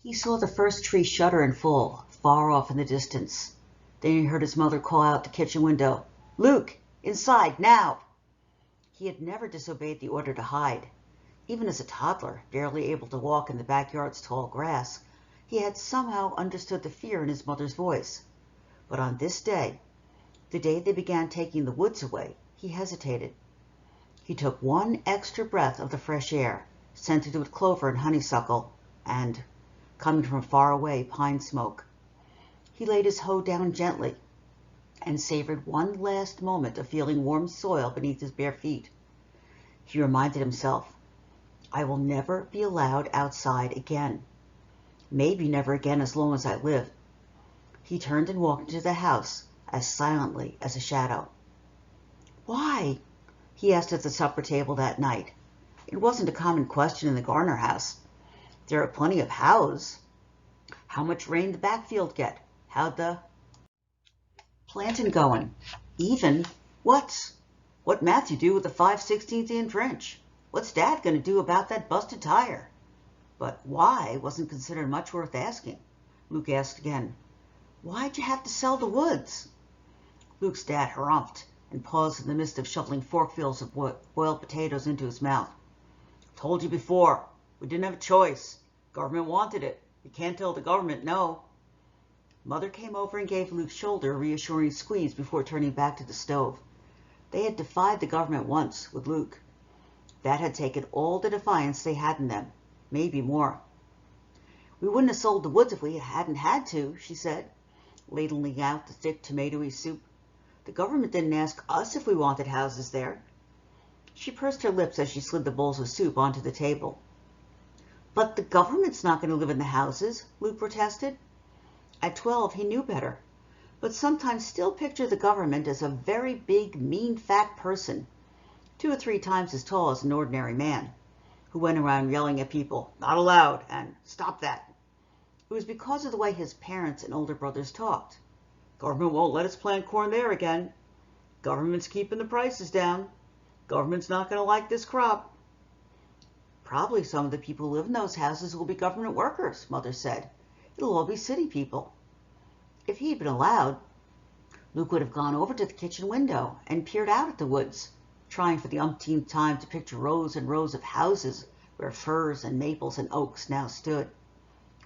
He saw the first tree shudder and fall, far off in the distance. Then he heard his mother call out the kitchen window, "Luke, inside, now!" He had never disobeyed the order to hide. Even as a toddler, barely able to walk in the backyard's tall grass, he had somehow understood the fear in his mother's voice. But on this day, the day they began taking the woods away, he hesitated. He took one extra breath of the fresh air, scented with clover and honeysuckle, and, coming from far away, pine smoke. He laid his hoe down gently and savored one last moment of feeling warm soil beneath his bare feet. He reminded himself, "I will never be allowed outside again. Maybe never again as long as I live." He turned and walked into the house as silently as a shadow. "Why?" he asked at the supper table that night. It wasn't a common question in the Garner house. There are plenty of hows. How much rain the backfield get? How'd the planting going? Even, what Matthew do with the 5/16 inch wrench? What's Dad going to do about that busted tire? But why wasn't considered much worth asking. Luke asked again, "Why'd you have to sell the woods?" Luke's dad harumphed and paused in the midst of shoveling forkfuls of boiled potatoes into his mouth. "Told you before, we didn't have a choice. Government wanted it. You can't tell the government no." Mother came over and gave Luke's shoulder a reassuring squeeze before turning back to the stove. They had defied the government once with Luke. That had taken all the defiance they had in them, maybe more. "We wouldn't have sold the woods if we hadn't had to," she said, ladling out the thick tomatoey soup. "The government didn't ask us if we wanted houses there." She pursed her lips as she slid the bowls of soup onto the table. "But the government's not going to live in the houses," Luke protested. At 12, he knew better, but sometimes still pictured the government as a very big, mean, fat person, 2 or 3 times as tall as an ordinary man, who went around yelling at people, "Not allowed," and "Stop that." It was because of the way his parents and older brothers talked. "Government won't let us plant corn there again. Government's keeping the prices down. Government's not going to like this crop." "Probably some of the people who live in those houses will be government workers," Mother said. "It'll all be city people." If he'd been allowed, Luke would have gone over to the kitchen window and peered out at the woods, trying for the umpteenth time to picture rows and rows of houses where firs and maples and oaks now stood,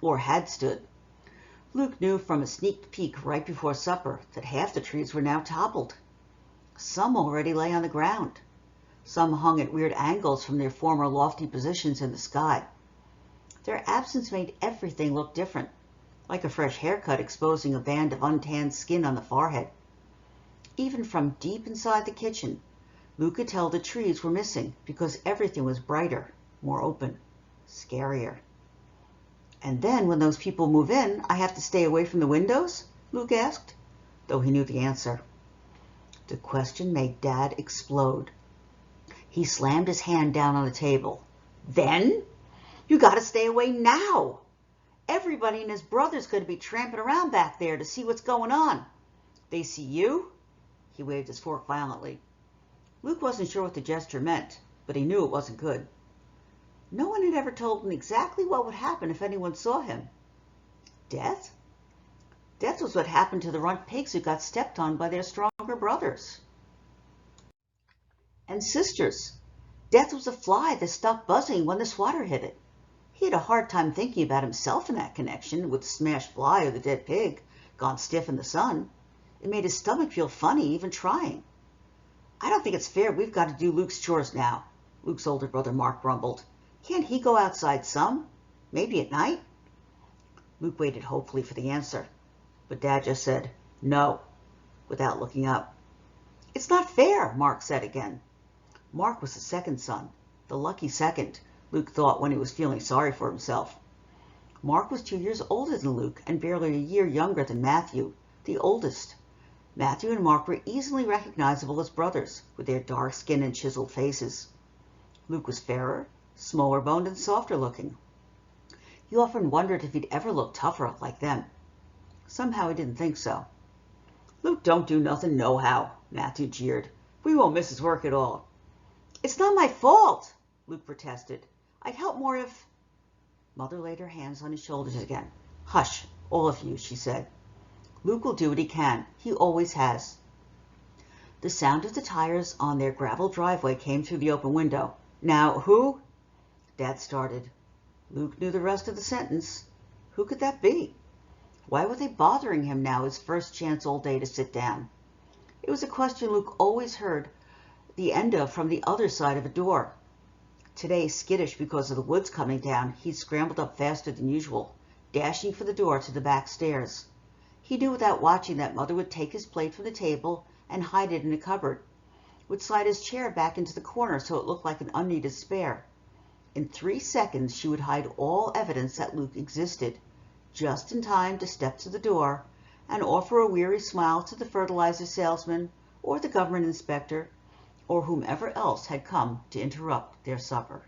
or had stood. Luke knew from a sneak peek right before supper that half the trees were now toppled. Some already lay on the ground. Some hung at weird angles from their former lofty positions in the sky. Their absence made everything look different, like a fresh haircut exposing a band of untanned skin on the forehead. Even from deep inside the kitchen, Luke could tell the trees were missing because everything was brighter, more open, scarier. "And then when those people move in, I have to stay away from the windows?" Luke asked, though he knew the answer. The question made Dad explode. He slammed his hand down on the table. "Then? You got to stay away now. Everybody and his brother's going to be tramping around back there to see what's going on. They see you?" He waved his fork violently. Luke wasn't sure what the gesture meant, but he knew it wasn't good. No one had ever told him exactly what would happen if anyone saw him. Death? Death was what happened to the runt pigs who got stepped on by their stronger brothers and sisters. Death was a fly that stopped buzzing when the swatter hit it. He had a hard time thinking about himself in that connection with the smashed fly or the dead pig, gone stiff in the sun. It made his stomach feel funny even trying. "I don't think it's fair we've got to do Luke's chores now," Luke's older brother Mark grumbled. "Can't he go outside some? Maybe at night?" Luke waited hopefully for the answer, but Dad just said, "No," without looking up. "It's not fair," Mark said again. Mark was the second son, the lucky second, Luke thought when he was feeling sorry for himself. Mark was 2 years older than Luke and barely a year younger than Matthew, the oldest. Matthew and Mark were easily recognizable as brothers, with their dark skin and chiseled faces. Luke was fairer, smaller boned, and softer looking. He often wondered if he'd ever look tougher like them. Somehow he didn't think so. "Luke don't do nothing nohow," Matthew jeered. "We won't miss his work at all." "It's not my fault," Luke protested. "I'd help more if—" Mother laid her hands on his shoulders again. "Hush, all of you," she said. "Luke will do what he can. He always has." The sound of the tires on their gravel driveway came through the open window. "Now, who—" Dad started. Luke knew the rest of the sentence. Who could that be? Why were they bothering him now, his first chance all day to sit down? It was a question Luke always heard the end of from the other side of a door. Today, skittish because of the woods coming down, he'd scrambled up faster than usual, dashing for the door to the back stairs. He knew without watching that Mother would take his plate from the table and hide it in a cupboard, would slide his chair back into the corner so it looked like an unneeded spare. In 3 seconds, she would hide all evidence that Luke existed, just in time to step to the door and offer a weary smile to the fertilizer salesman or the government inspector or whomever else had come to interrupt their supper.